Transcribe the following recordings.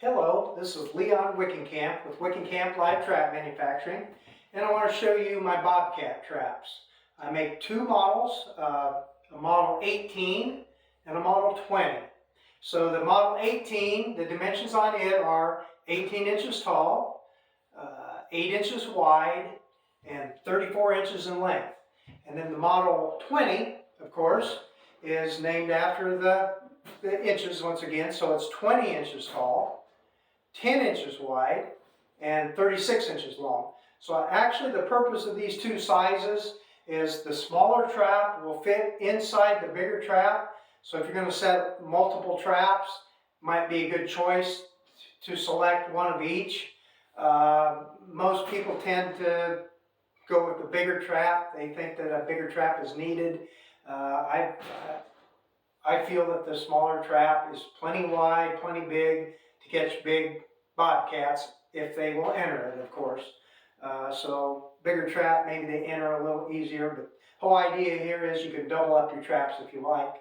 Hello, this is Leon Wickenkamp with Wickenkamp Live Trap Manufacturing, and I want to show you my Bobcat traps. I make two models, a Model 18 and a Model 20. So the Model 18, the dimensions on it are 18 inches tall, 8 inches wide, and 34 inches in length. And then the Model 20, of course, is named after the inches once again, so it's 20 inches tall, 10 inches wide, and 36 inches long. So actually the purpose of these two sizes is the smaller trap will fit inside the bigger trap. So if you're going to set multiple traps, might be a good choice to select one of each. Most people tend to go with the bigger trap. They think that a bigger trap is needed. I feel that the smaller trap is plenty wide, plenty big to catch big bobcats if they will enter it, of course. So bigger trap, maybe they enter a little easier, but the whole idea here is you can double up your traps if you like.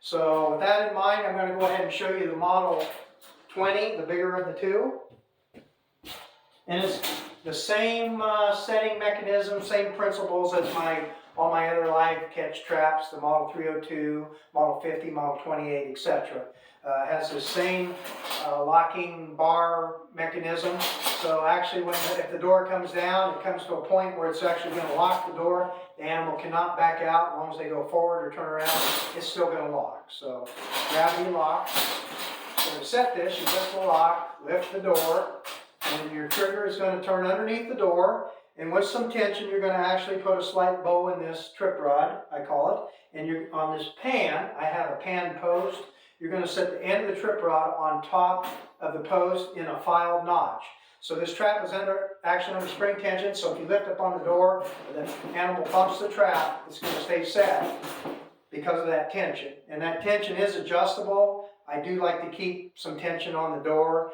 So with that in mind, I'm going to go ahead and show you the Model 20, the bigger of the two. And it's the same setting mechanism, same principles as all my other live catch traps, the Model 302, Model 50, Model 28, etc. Has the same locking bar mechanism. So actually if the door comes down, it comes to a point where it's actually going to lock the door. The animal cannot back out as long as they go forward or turn around. It's still going to lock. So gravity lock. So to set this, you lift the lock, lift the door, and your trigger is going to turn underneath the door. And with some tension, you're going to actually put a slight bow in this trip rod, I call it. And you're on this pan, I have a pan post. You're going to set the end of the trip rod on top of the post in a filed notch. So this trap is actually under spring tension, so if you lift up on the door, the animal bumps the trap, it's going to stay set because of that tension. And that tension is adjustable. I do like to keep some tension on the door,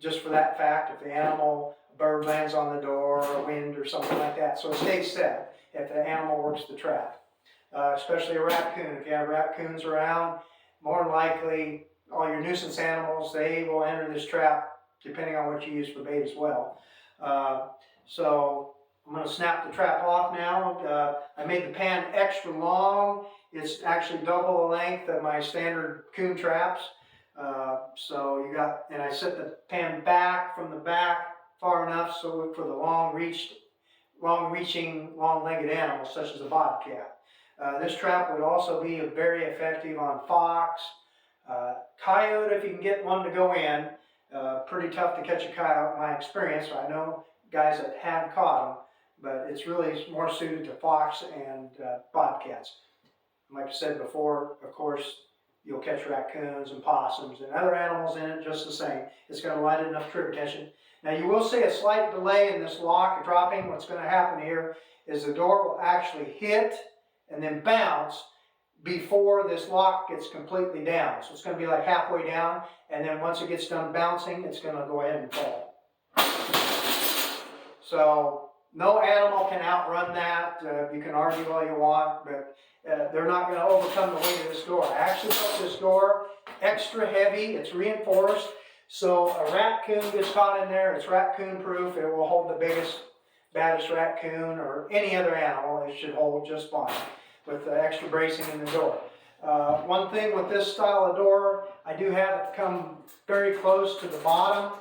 just for that fact, if the animal, a bird lands on the door, or wind or something like that. So it stays set if the animal works the trap. Especially a raccoon. If you have raccoons around, more than likely, all your nuisance animals, they will enter this trap depending on what you use for bait as well. So I'm going to snap the trap off now. I made the pan extra long. It's actually double the length of my standard coon traps. And I set the pan back from the back far enough so for the long-reaching, long-legged animals such as a bobcat. This trap would also be very effective on fox, coyote if you can get one to go in. Pretty tough to catch a coyote in my experience. I know guys that have caught them, but it's really more suited to fox and bobcats. Like I said before, of course, you'll catch raccoons and possums and other animals in it just the same. It's going to light enough trigger tension. Now you will see a slight delay in this lock dropping. What's going to happen here is the door will actually hit and then bounce before this lock gets completely down. So it's going to be like halfway down, and then once it gets done bouncing, it's going to go ahead and fall. So no animal can outrun that. You can argue all you want, but they're not going to overcome the weight of this door. I actually put this door extra heavy. It's reinforced. So a raccoon gets caught in there. It's raccoon proof. It will hold the biggest, baddest raccoon or any other animal. It should hold just fine with the extra bracing in the door. One thing with this style of door, I do have it come very close to the bottom.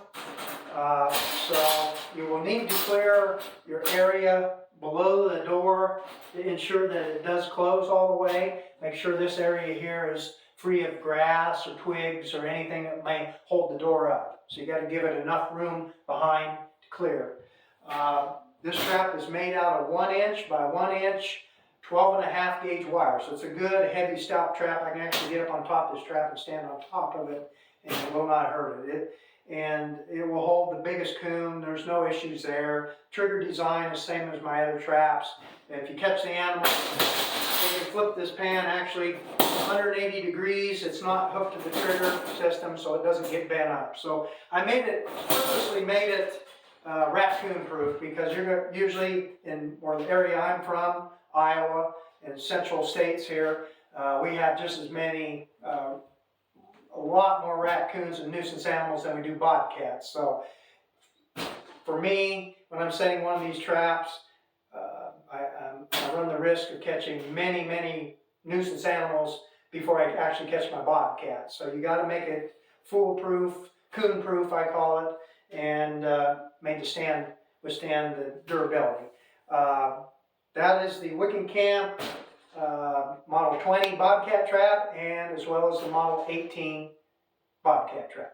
So you will need to clear your area below the door to ensure that it does close all the way. Make sure this area here is free of grass or twigs or anything that may hold the door up. So you got to give it enough room behind to clear. This trap is made out of 1 inch by 1 inch 12.5 gauge wire. So it's a good heavy stout trap. I can actually get up on top of this trap and stand on top of it and it will not hurt it. And it will hold the biggest coon. There's no issues there. Trigger design is same as my other traps. If you catch the animal, you can flip this pan actually 180 degrees. It's not hooked to the trigger system, so it doesn't get bent up. So I purposely made it raccoon proof because you're usually in the area I'm from, Iowa and central states here, we have just as many a lot more raccoons and nuisance animals than we do bobcats. So for me, when I'm setting one of these traps, I run the risk of catching many nuisance animals before I actually catch my bobcat. So you got to make it foolproof, coon-proof I call it, and made to withstand the durability. That is the Wickenkamp Model 20 Bobcat trap, and as well as the Model 18 Bobcat trap.